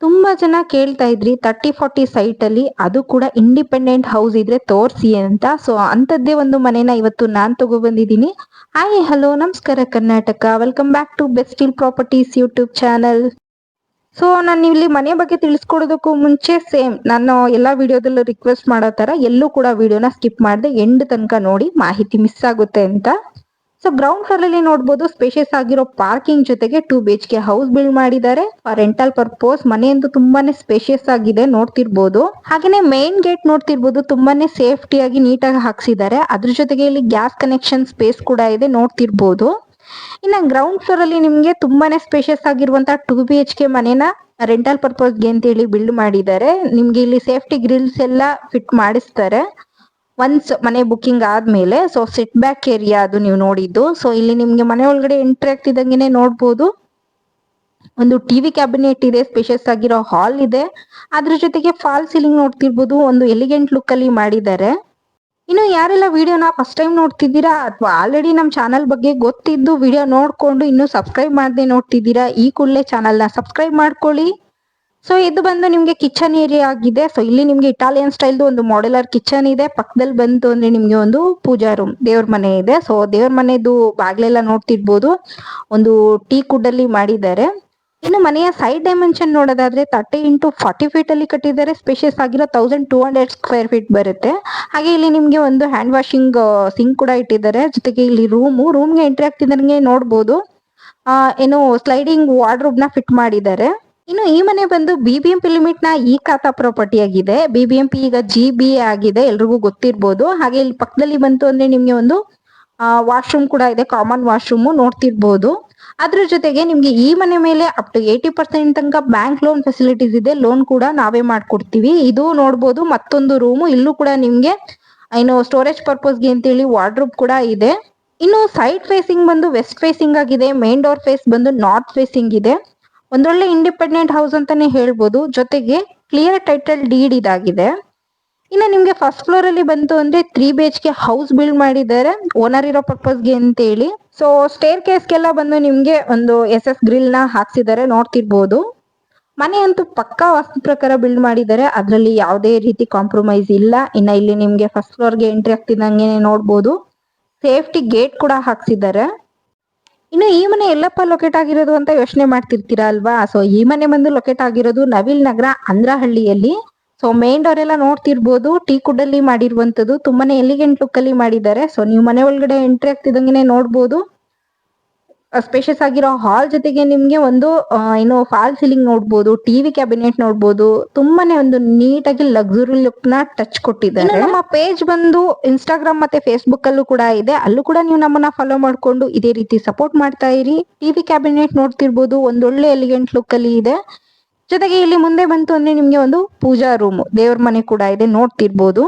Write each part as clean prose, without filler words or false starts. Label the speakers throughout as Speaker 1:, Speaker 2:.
Speaker 1: ತುಂಬಾ ಜನ ಕೇಳ್ತಾ ಇದ್ರಿ 30-40 ಸೈಟ್ ಅಲ್ಲಿ ಅದು ಕೂಡ ಇಂಡಿಪೆಂಡೆಂಟ್ ಹೌಸ್ ಇದ್ರೆ ತೋರಿಸಿ ಅಂತ. ಸೊ ಅಂತದ್ದೇ ಒಂದು ಮನೆನ ಇವತ್ತು ನಾನ್ ತಗೊಬಂದಿದ್ದೀನಿ. ಹಾಯ್ ಹಲೋ ನಮಸ್ಕಾರ Karnataka, welcome back to best deal properties YouTube channel. So ನಾನು ಇಲ್ಲಿ ಮನೆ ಬಗ್ಗೆ ತಿಳಿಸ್ಕೊಡೋದಕ್ಕೂ ಮುಂಚೆ ಸೇಮ್ ನಾನು ಎಲ್ಲಾ ವಿಡಿಯೋದಲ್ಲೂ ರಿಕ್ವೆಸ್ಟ್ ಮಾಡೋ ತರ ಎಲ್ಲೂ ಕೂಡ ವಿಡಿಯೋನ ಸ್ಕಿಪ್ ಮಾಡದೆ ಎಂಡ್ ತನಕ ನೋಡಿ, ಮಾಹಿತಿ ಮಿಸ್ ಆಗುತ್ತೆ ಅಂತ. ಸೊ ಗ್ರೌಂಡ್ ಫ್ಲೋರ್ ಅಲ್ಲಿ ನೋಡಬಹುದು ಸ್ಪೇಷಿಯಸ್ ಆಗಿರೋ ಪಾರ್ಕಿಂಗ್ ಜೊತೆಗೆ 2 BHK ಹೌಸ್ ಬಿಲ್ಡ್ ಮಾಡಿದ್ದಾರೆ ಫಾರ್ ರೆಂಟಲ್ ಪರ್ಪಸ್. ಮನೆ ಅಂತೂ ತುಂಬಾನೇ ಸ್ಪೇಷಿಯಸ್ ಆಗಿದೆ ನೋಡ್ತಿರ್ಬೋದು. ಹಾಗೇನೆ ಮೇನ್ ಗೇಟ್ ನೋಡ್ತಿರ್ಬೋದು, ತುಂಬಾನೇ ಸೇಫ್ಟಿ ಆಗಿ ನೀಟಾಗಿ ಹಾಕ್ಸಿದ್ದಾರೆ. ಅದ್ರ ಜೊತೆಗೆ ಇಲ್ಲಿ ಗ್ಯಾಸ್ ಕನೆಕ್ಷನ್ ಸ್ಪೇಸ್ ಕೂಡ ಇದೆ ನೋಡ್ತಿರ್ಬೋದು. ಇನ್ನ ಗ್ರೌಂಡ್ ಫ್ಲೋರ್ ಅಲ್ಲಿ ನಿಮ್ಗೆ ತುಂಬಾನೇ ಸ್ಪೇಷಿಯಸ್ ಆಗಿರುವಂತಹ 2 BHK ಮನೆನ ರೆಂಟಲ್ ಪರ್ಪಸ್ಗೆ ಅಂತ ಹೇಳಿ ಬಿಲ್ಡ್ ಮಾಡಿದ್ದಾರೆ. ನಿಮ್ಗೆ ಇಲ್ಲಿ ಸೇಫ್ಟಿ ಗ್ರಿಲ್ಸ್ ಎಲ್ಲ ಫಿಟ್ ಮಾಡಿಸ್ತಾರೆ ಒನ್ಸ್ ಮನೆ ಬುಕಿಂಗ್ ಆದ್ಮೇಲೆ. ಸೊ ಸಿಟ್ ಬ್ಯಾಕ್ ಏರಿಯಾ ಅದು ನೀವು ನೋಡಿದ್ದು. ಸೊ ಇಲ್ಲಿ ನಿಮ್ಗೆ ಮನೆ ಒಳಗಡೆ ಎಂಟ್ರಿ ಆಗ್ತಿದ್ದಂಗೆನೆ ನೋಡ್ಬೋದು ಒಂದು ಟಿವಿ ಕ್ಯಾಬಿನೆಟ್ ಇದೆ, ಸ್ಪೇಷಿಯಸ್ ಆಗಿರೋ ಹಾಲ್ ಇದೆ. ಅದ್ರ ಜೊತೆಗೆ ಫಾಲ್ ಸೀಲಿಂಗ್ ನೋಡ್ತಿರ್ಬೋದು, ಒಂದು ಎಲಿಗೆಂಟ್ ಲುಕ್ ಅಲ್ಲಿ ಮಾಡಿದ್ದಾರೆ. ಇನ್ನು ಯಾರೆಲ್ಲ ವಿಡಿಯೋನ ಫಸ್ಟ್ ಟೈಮ್ ನೋಡ್ತಿದ್ದೀರಾ ಅಥವಾ ಆಲ್ರೆಡಿ ನಮ್ಮ ಚಾನಲ್ ಬಗ್ಗೆ ಗೊತ್ತಿದ್ದು ವಿಡಿಯೋ ನೋಡ್ಕೊಂಡು ಇನ್ನೂ ಸಬ್ಸ್ಕ್ರೈಬ್ ಮಾಡದೆ ನೋಡ್ತಿದ್ದೀರಾ, ಈ ಕೂಡಲೇ ಚಾನಲ್ನ ಸಬ್ಸ್ಕ್ರೈಬ್ ಮಾಡ್ಕೊಳ್ಳಿ. ಸೊ ಇದು ಬಂದು ನಿಮ್ಗೆ ಕಿಚನ್ ಏರಿಯಾ ಆಗಿದೆ. ಸೊ ಇಲ್ಲಿ ನಿಮ್ಗೆ ಇಟಾಲಿಯನ್ ಸ್ಟೈಲ್ದು ಒಂದು ಮಾಡ್ಯುಲರ್ ಕಿಚನ್ ಇದೆ. ಪಕ್ಕದಲ್ಲಿ ಬಂತು ಅಂದ್ರೆ ನಿಮ್ಗೆ ಒಂದು ಪೂಜಾ ರೂಮ್, ದೇವ್ರ ಮನೆ ಇದೆ. ಸೊ ದೇವ್ರ ಮನೆದು ಬಾಗ್ಲೆಲ್ಲ ನೋಡ್ತಿರ್ಬೋದು, ಒಂದು ಟೀ ಕುಡ್ಡಲ್ಲಿ ಮಾಡಿದ್ದಾರೆ. ಇನ್ನು ಮನೆಯ ಸೈಡ್ ಡೈಮೆನ್ಷನ್ ನೋಡೋದಾದ್ರೆ 30x40 ಫೀಟ್ ಅಲ್ಲಿ ಕಟ್ಟಿದ್ದಾರೆ. ಸ್ಪೇಷಿಯಸ್ ಆಗಿರೋ 1200 ಸ್ಕ್ವೇರ್ ಫೀಟ್ ಬರುತ್ತೆ. ಹಾಗೆ ಇಲ್ಲಿ ನಿಮ್ಗೆ ಒಂದು ಹ್ಯಾಂಡ್ ವಾಷಿಂಗ್ ಸಿಂಕ್ ಕೂಡ ಇಟ್ಟಿದ್ದಾರೆ. ಜೊತೆಗೆ ಇಲ್ಲಿ ರೂಮ್ಗೆ ಎಂಟ್ರಿ ಆಗ್ತಿದ್ದಂಗೆ ನೋಡ್ಬೋದು ಏನು ಸ್ಲೈಡಿಂಗ್ ವಾರ್ಡ್ರೋಬ್ ನ ಫಿಟ್ ಮಾಡಿದ್ದಾರೆ. ಇನ್ನು ಈ ಮನೆ ಬಂದು BBMP ಲಿಮಿಟ್ ನ ಈ ಖಾತಾ ಪ್ರಾಪರ್ಟಿ ಆಗಿದೆ. BBMP ಈಗ GBA ಆಗಿದೆ, ಎಲ್ರಿಗೂ ಗೊತ್ತಿರ್ಬೋದು. ಹಾಗೆ ಇಲ್ಲಿ ಪಕ್ಕದಲ್ಲಿ ಬಂತು ಅಂದ್ರೆ ನಿಮ್ಗೆ ಒಂದು ವಾಶ್ರೂಮ್ ಕೂಡ ಇದೆ, ಕಾಮನ್ ವಾಶ್ರೂಮ್ ನೋಡ್ತಿರ್ಬೋದು. ಅದ್ರ ಜೊತೆಗೆ ನಿಮ್ಗೆ ಈ ಮನೆ ಮೇಲೆ ಅಪ್ ಟು 80% ತನಕ ಬ್ಯಾಂಕ್ ಲೋನ್ ಫೆಸಿಲಿಟೀಸ್ ಇದೆ. ಲೋನ್ ಕೂಡ ನಾವೇ ಮಾಡ್ಕೊಡ್ತೀವಿ. ಇದು ನೋಡ್ಬೋದು ಮತ್ತೊಂದು ರೂಮು, ಇಲ್ಲೂ ಕೂಡ ನಿಮ್ಗೆ ಏನು ಸ್ಟೋರೇಜ್ ಪರ್ಪಸ್ಗೆ ಅಂತೇಳಿ ವಾರ್ಡ್ರೋಬ್ ಕೂಡ ಇದೆ. ಇನ್ನು ಸೈಡ್ ಫೇಸಿಂಗ್ ಬಂದು ವೆಸ್ಟ್ ಫೇಸಿಂಗ್ ಆಗಿದೆ. ಮೇನ್ ಡೋರ್ ಫೇಸ್ ಬಂದು ನಾರ್ತ್ ಫೇಸಿಂಗ್ ಇದೆ. ಒಂದೊಳ್ಳೆ ಇಂಡಿಪೆಂಡೆಂಟ್ ಹೌಸ್ ಅಂತಾನೆ ಹೇಳ್ಬೋದು. ಜೊತೆಗೆ ಕ್ಲಿಯರ್ ಟೈಟಲ್ ಡೀಡ್ ಇದಾಗಿದೆ. ಇನ್ನು ನಿಮ್ಗೆ ಫಸ್ಟ್ ಫ್ಲೋರ್ ಅಲ್ಲಿ ಬಂತು ಅಂದ್ರೆ 3 BHK ಹೌಸ್ ಬಿಲ್ಡ್ ಮಾಡಿದ್ದಾರೆ ಓನರ್ ಇರೋ ಪರ್ಪಸ್ಗೆ ಅಂತ ಹೇಳಿ. ಸೊ ಸ್ಟೇರ್ ಕೇಸ್ಗೆಲ್ಲ ಬಂದು ನಿಮ್ಗೆ ಒಂದು SS ಗ್ರಿಲ್ ನ ಹಾಕ್ಸಿದ್ದಾರೆ ನೋಡ್ತಿರ್ಬೋದು. ಮನೆ ಅಂತೂ ಪಕ್ಕಾ ವಾಸ್ತು ಪ್ರಕಾರ ಬಿಲ್ಡ್ ಮಾಡಿದ್ದಾರೆ, ಅದರಲ್ಲಿ ಯಾವುದೇ ರೀತಿ ಕಾಂಪ್ರಮೈಸ್ ಇಲ್ಲ. ಇನ್ನ ಇಲ್ಲಿ ನಿಮ್ಗೆ ಫಸ್ಟ್ ಫ್ಲೋರ್ಗೆ ಎಂಟ್ರಿ ಆಗ್ತಿದ್ದಂಗೆ ನೋಡ್ಬೋದು ಸೇಫ್ಟಿ ಗೇಟ್ ಕೂಡ ಹಾಕ್ಸಿದ್ದಾರೆ. ಇನ್ನು ಈ ಮನೆ ಎಲ್ಲಪ್ಪ ಲೊಕೇಟ್ ಆಗಿರೋದು ಅಂತ ಯೋಚನೆ ಮಾಡ್ತಿರ್ತೀರಾ ಅಲ್ವಾ. ಸೊ ಈ ಮನೆ ಬಂದು ಲೊಕೇಟ್ ಆಗಿರೋದು ನವಿಲ್ ನಗರ ಅಂದ್ರಹಳ್ಳಿಯಲ್ಲಿ. ಸೊ ಮೇನ್ ಡೋರ್ ಎಲ್ಲ ನೋಡ್ತಿರ್ಬೋದು ಟೀ ಕುಡ್ಡಲ್ಲಿ ಮಾಡಿರುವಂತದ್ದು, ತುಂಬಾನೇ ಎಲಿಗೆಂಟ್ ಲುಕ್ ಅಲ್ಲಿ ಮಾಡಿದ್ದಾರೆ. ಸೊ ನೀವು ಮನೆ ಒಳಗಡೆ ಎಂಟ್ರಿ ಆಗ್ತಿದಂಗೆ ನೋಡ್ಬೋದು ಸ್ಪೇಷಿಯಸ್ ಆಗಿರೋ ಹಾಲ್ ಜೊತೆಗೆ ನಿಮ್ಗೆ ಒಂದು ಏನು ಫಾಲ್ ಸೀಲಿಂಗ್ ನೋಡ್ಬೋದು, ಟಿವಿ ಕ್ಯಾಬಿನೆಟ್ ನೋಡ್ಬೋದು. ತುಂಬಾನೇ ಒಂದು ನೀಟಾಗಿ ಲಕ್ಸುರಿ ಲುಕ್ ನ ಟಚ್ ಕೊಟ್ಟಿದ್ದಾರೆ. ನಮ್ಮ ಪೇಜ್ ಬಂದು ಇನ್ಸ್ಟಾಗ್ರಾಮ್ ಮತ್ತೆ ಫೇಸ್ಬುಕ್ ಅಲ್ಲೂ ಕೂಡ ಇದೆ, ಅಲ್ಲೂ ಕೂಡ ನೀವು ನಮ್ಮನ್ನ ಫಾಲೋ ಮಾಡ್ಕೊಂಡು ಇದೇ ರೀತಿ ಸಪೋರ್ಟ್ ಮಾಡ್ತಾ ಇರಿ. ಟಿವಿ ಕ್ಯಾಬಿನೆಟ್ ನೋಡ್ತಿರ್ಬೋದು, ಒಂದೊಳ್ಳೆ ಎಲಿಗೆಂಟ್ ಲುಕ್ ಅಲ್ಲಿ ಇದೆ. ಜೊತೆಗೆ ಇಲ್ಲಿ ಮುಂದೆ ಬಂತು ಅಂದ್ರೆ ನಿಮ್ಗೆ ಒಂದು ಪೂಜಾ ರೂಮ್, ದೇವ್ರ ಮನೆ ಕೂಡ ಇದೆ ನೋಡ್ತಿರ್ಬೋದು.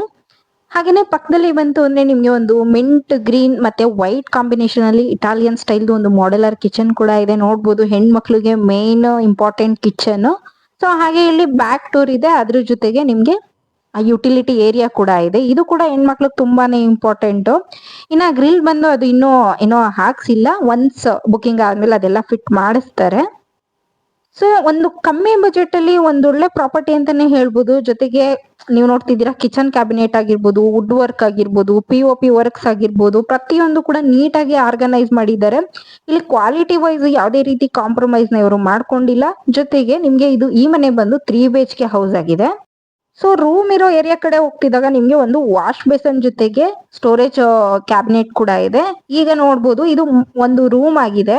Speaker 1: ಹಾಗೇನೆ ಪಕ್ಕದಲ್ಲಿ ಬಂತು ಅಂದ್ರೆ ನಿಮ್ಗೆ ಒಂದು ಮಿಂಟ್ ಗ್ರೀನ್ ಮತ್ತೆ ವೈಟ್ ಕಾಂಬಿನೇಷನ್ ಅಲ್ಲಿ ಇಟಾಲಿಯನ್ ಸ್ಟೈಲ್ದು ಒಂದು ಮಾಡ್ಯುಲರ್ ಕಿಚನ್ ಕೂಡ ಇದೆ ನೋಡ್ಬೋದು. ಹೆಣ್ಮಕ್ಳಿಗೆ ಮೇನ್ ಇಂಪಾರ್ಟೆಂಟ್ ಕಿಚನ್. ಸೊ ಹಾಗೆ ಇಲ್ಲಿ ಬ್ಯಾಕ್ ಡೋರ್ ಇದೆ, ಅದ್ರ ಜೊತೆಗೆ ನಿಮ್ಗೆ ಯುಟಿಲಿಟಿ ಏರಿಯಾ ಕೂಡ ಇದೆ. ಇದು ಕೂಡ ಹೆಣ್ಮಕ್ಳಿಗೆ ತುಂಬಾನೇ ಇಂಪಾರ್ಟೆಂಟ್. ಇನ್ನ ಗ್ರಿಲ್ ಬಂದು ಅದು ಇನ್ನೂ ಹಾಕ್ಸಿಲ್ಲ, ಒನ್ಸ್ ಬುಕಿಂಗ್ ಆದ್ಮೇಲೆ ಅದೆಲ್ಲ ಫಿಟ್ ಮಾಡಿಸ್ತಾರೆ. ಸೊ ಒಂದು ಕಮ್ಮಿ ಬಜೆಟ್ ಅಲ್ಲಿ ಒಂದೊಳ್ಳೆ ಪ್ರಾಪರ್ಟಿ ಅಂತಾನೆ ಹೇಳ್ಬೋದು. ಜೊತೆಗೆ ನೀವು ನೋಡ್ತಿದ್ದೀರಾ ಕಿಚನ್ ಕ್ಯಾಬಿನೆಟ್ ಆಗಿರ್ಬೋದು, ವುಡ್ ವರ್ಕ್ ಆಗಿರ್ಬೋದು, POP ವರ್ಕ್ಸ್ ಆಗಿರ್ಬೋದು, ಪ್ರತಿಯೊಂದು ಕೂಡ ನೀಟಾಗಿ ಆರ್ಗನೈಸ್ ಮಾಡಿದ್ದಾರೆ. ಇಲ್ಲಿ ಕ್ವಾಲಿಟಿ ವೈಸ್ ಯಾವುದೇ ರೀತಿ ಕಾಂಪ್ರಮೈಸ್ ನ ಇವರು ಮಾಡ್ಕೊಂಡಿಲ್ಲ. ಜೊತೆಗೆ ನಿಮ್ಗೆ ಈ ಮನೆ ಬಂದು 3 BHK ಹೌಸ್ ಆಗಿದೆ. ಸೊ ರೂಮ್ ಇರೋ ಏರಿಯಾ ಕಡೆ ಹೋಗ್ತಿದ್ದಾಗ ನಿಮ್ಗೆ ಒಂದು ವಾಶ್ ಬೇಸನ್ ಜೊತೆಗೆ ಸ್ಟೋರೇಜ್ ಕ್ಯಾಬಿನೆಟ್ ಕೂಡ ಇದೆ. ಈಗ ನೋಡ್ಬೋದು ಇದು ಒಂದು ರೂಮ್ ಆಗಿದೆ.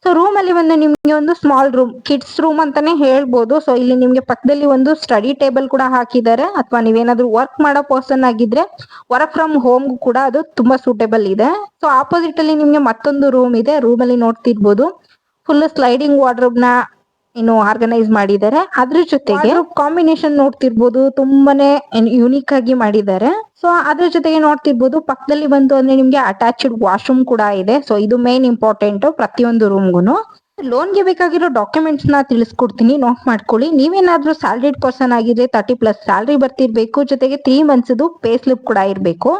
Speaker 1: ಸೊ ರೂಮ್ ಅಲ್ಲಿ ಬಂದು ನಿಮ್ಗೆ ಒಂದು ಸ್ಮಾಲ್ ರೂಮ್, ಕಿಡ್ಸ್ ರೂಮ್ ಅಂತಾನೆ ಹೇಳ್ಬೋದು. ಸೊ ಇಲ್ಲಿ ನಿಮ್ಗೆ ಪಕ್ಕದಲ್ಲಿ ಒಂದು ಸ್ಟಡಿ ಟೇಬಲ್ ಕೂಡ ಹಾಕಿದ್ದಾರೆ, ಅಥವಾ ನೀವೇನಾದ್ರೂ ವರ್ಕ್ ಮಾಡೋ ಪರ್ಸನ್ ಆಗಿದ್ರೆ ವರ್ಕ್ ಫ್ರಮ್ ಹೋಮ್ ಕೂಡ ಅದು ತುಂಬಾ ಸೂಟೇಬಲ್ ಇದೆ. ಸೊ ಆಪೋಸಿಟ್ ಅಲ್ಲಿ ನಿಮ್ಗೆ ಮತ್ತೊಂದು ರೂಮ್ ಇದೆ. ರೂಮ್ ಅಲ್ಲಿ ನೋಡ್ತಿರ್ಬೋದು ಫುಲ್ ಸ್ಲೈಡಿಂಗ್ ವಾರ್ಡ್ರೋಬ್ ನ ಆರ್ಗನೈಸ್ ಮಾಡಿದ್ದಾರೆ. ಅದ್ರ ಜೊತೆಗೆ ಕಾಂಬಿನೇಷನ್ ನೋಡ್ತಿರ್ಬೋದು, ತುಂಬಾನೇ ಯುನಿಕ್ ಆಗಿ ಮಾಡಿದ್ದಾರೆ. ಸೊ ಅದ್ರ ಜೊತೆಗೆ ನೋಡ್ತಿರ್ಬೋದು ಪಕ್ಕದಲ್ಲಿ ಬಂತು ಅಂದ್ರೆ ನಿಮ್ಗೆ ಅಟ್ಯಾಚ್ಡ್ ವಾಶ್ರೂಮ್ ಕೂಡ ಇದೆ. ಸೊ ಇದು ಮೇನ್ ಇಂಪಾರ್ಟೆಂಟ್ ಪ್ರತಿಯೊಂದು ರೂಮ್ಗುನು. ಲೋನ್ಗೆ ಬೇಕಾಗಿರೋ ಡಾಕ್ಯುಮೆಂಟ್ಸ್ ನ ತಿಳಿಸ್ಕೊಡ್ತೀನಿ, ನೋಟ್ ಮಾಡ್ಕೊಳ್ಳಿ. ನೀವೇನಾದ್ರೂ ಸ್ಯಾಲರಿಡ್ ಪರ್ಸನ್ ಆಗಿದ್ರೆ 30+ ಸ್ಯಾಲರಿ ಬರ್ತಿರ್ಬೇಕು, ಜೊತೆಗೆ 3 months ಪೇ ಸ್ಲಿಪ್ ಕೂಡ ಇರಬೇಕು.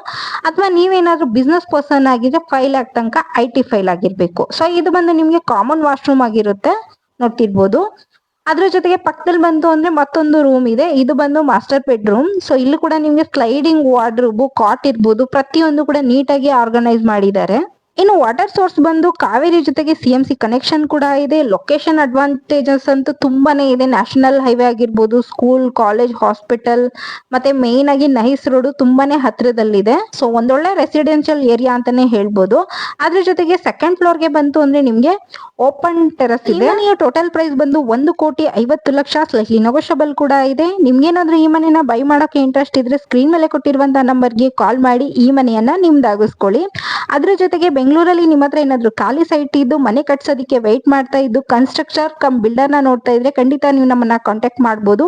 Speaker 1: ಅಥವಾ ನೀವೇನಾದ್ರೂ ಬಿಸ್ನೆಸ್ ಪರ್ಸನ್ ಆಗಿದ್ರೆ 5 lakh ತನಕ IT ಫೈಲ್ ಆಗಿರ್ಬೇಕು. ಸೊ ಇದು ಬಂದು ನಿಮ್ಗೆ ಕಾಮನ್ ವಾಶ್ರೂಮ್ ಆಗಿರುತ್ತೆ ನೋಡ್ತಿರ್ಬೋದು. ಅದ್ರ ಜೊತೆಗೆ ಪಕ್ಕದಲ್ಲಿ ಬಂತು ಅಂದ್ರೆ ಮತ್ತೊಂದು ರೂಮ್ ಇದೆ, ಇದು ಬಂದು ಮಾಸ್ಟರ್ ಬೆಡ್ರೂಮ್. ಸೊ ಇಲ್ಲಿ ಕೂಡ ನಿಮ್ಗೆ ಸ್ಲೈಡಿಂಗ್ ವಾರ್ಡ್ರೋಬ್, ಕಾಟ್ ಇರ್ಬೋದು, ಪ್ರತಿಯೊಂದು ಕೂಡ ನೀಟಾಗಿ ಆರ್ಗನೈಸ್ ಮಾಡಿದ್ದಾರೆ. ಇನ್ನು ವಾಟರ್ ಸೋರ್ಸ್ ಬಂದು ಕಾವೇರಿ ಜೊತೆಗೆ CMC ಕನೆಕ್ಷನ್ ಕೂಡ ಇದೆ. ಲೊಕೇಶನ್ ಅಡ್ವಾಂಟೇಜಸ್ ಅಂತೂ ತುಂಬಾನೇ ಇದೆ. ನ್ಯಾಷನಲ್ ಹೈವೇ ಆಗಿರ್ಬೋದು, ಸ್ಕೂಲ್, ಕಾಲೇಜ್, ಹಾಸ್ಪಿಟಲ್, ಮತ್ತೆ ಮೇನ್ ಆಗಿ ನೈಸ್ ರೋಡ್ ತುಂಬಾನೇ ಹತ್ರದಲ್ಲಿದೆ. ಸೊ ಒಂದೊಳ್ಳೆ ರೆಸಿಡೆನ್ಷಿಯಲ್ ಏರಿಯಾ ಅಂತಾನೆ ಹೇಳ್ಬೋದು. ಅದ್ರ ಜೊತೆಗೆ ಸೆಕೆಂಡ್ ಫ್ಲೋರ್ ಗೆ ಬಂತು ಅಂದ್ರೆ ನಿಮ್ಗೆ ಓಪನ್ ಟೆರಸ್ ಇದೆ. ಟೋಟಲ್ ಪ್ರೈಸ್ ಬಂದು 1,50,00,000, ಸ್ಲೈಟ್ಲಿ ನೆಗೋಷಿಯಬಲ್ ಕೂಡ ಇದೆ. ನಿಮ್ಗೇನಾದ್ರೂ ಈ ಮನೆನ ಬೈ ಮಾಡೋಕೆ ಇಂಟ್ರೆಸ್ಟ್ ಇದ್ರೆ ಸ್ಕ್ರೀನ್ ಮೇಲೆ ಕೊಟ್ಟಿರುವಂತಹ ನಂಬರ್ಗೆ ಕಾಲ್ ಮಾಡಿ ಈ ಮನೆಯನ್ನ ನಿಮ್ದಾಗಿಸ್ಕೊಳ್ಳಿ. ಅದ್ರ ಜೊತೆಗೆ ಬೆಂಗಳೂರಲ್ಲಿ ನಿಮ್ಮ ಹತ್ರ ಏನಾದ್ರು ಖಾಲಿ ಸೈಟ್ ಇದ್ದು ಮನೆ ಕಟ್ಸೋದಕ್ಕೆ ವೆಯ್ಟ್ ಮಾಡ್ತಾ ಇದ್ದು ಕನ್ಸ್ಟ್ರಕ್ಟರ್ ಕಮ್ ಬಿಲ್ಡರ್ ನ ನೋಡ್ತಾ ಇದ್ರೆ ಖಂಡಿತ ನೀವು ನಮ್ಮನ್ನ ಕಾಂಟ್ಯಾಕ್ಟ್ ಮಾಡಬಹುದು.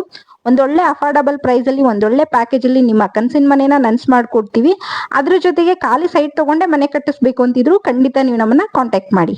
Speaker 1: ಒಂದೊಳ್ಳೆ ಅಫೋರ್ಡಬಲ್ ಪ್ರೈಸ್ ಅಲ್ಲಿ, ಒಂದೊಳ್ಳೆ ಪ್ಯಾಕೇಜ್ ಅಲ್ಲಿ ನಿಮ್ಮ ಕನ್ಸಿನ ಮನೆನ ನನ್ಸ್ ಮಾಡ್ಕೊಡ್ತೀವಿ. ಅದ್ರ ಜೊತೆಗೆ ಖಾಲಿ ಸೈಟ್ ತಗೊಂಡೆ ಮನೆ ಕಟ್ಟಿಸ್ಬೇಕು ಅಂತಿದ್ರು ಖಂಡಿತ ನೀವು ನಮ್ಮನ್ನ ಕಾಂಟ್ಯಾಕ್ಟ್ ಮಾಡಿ.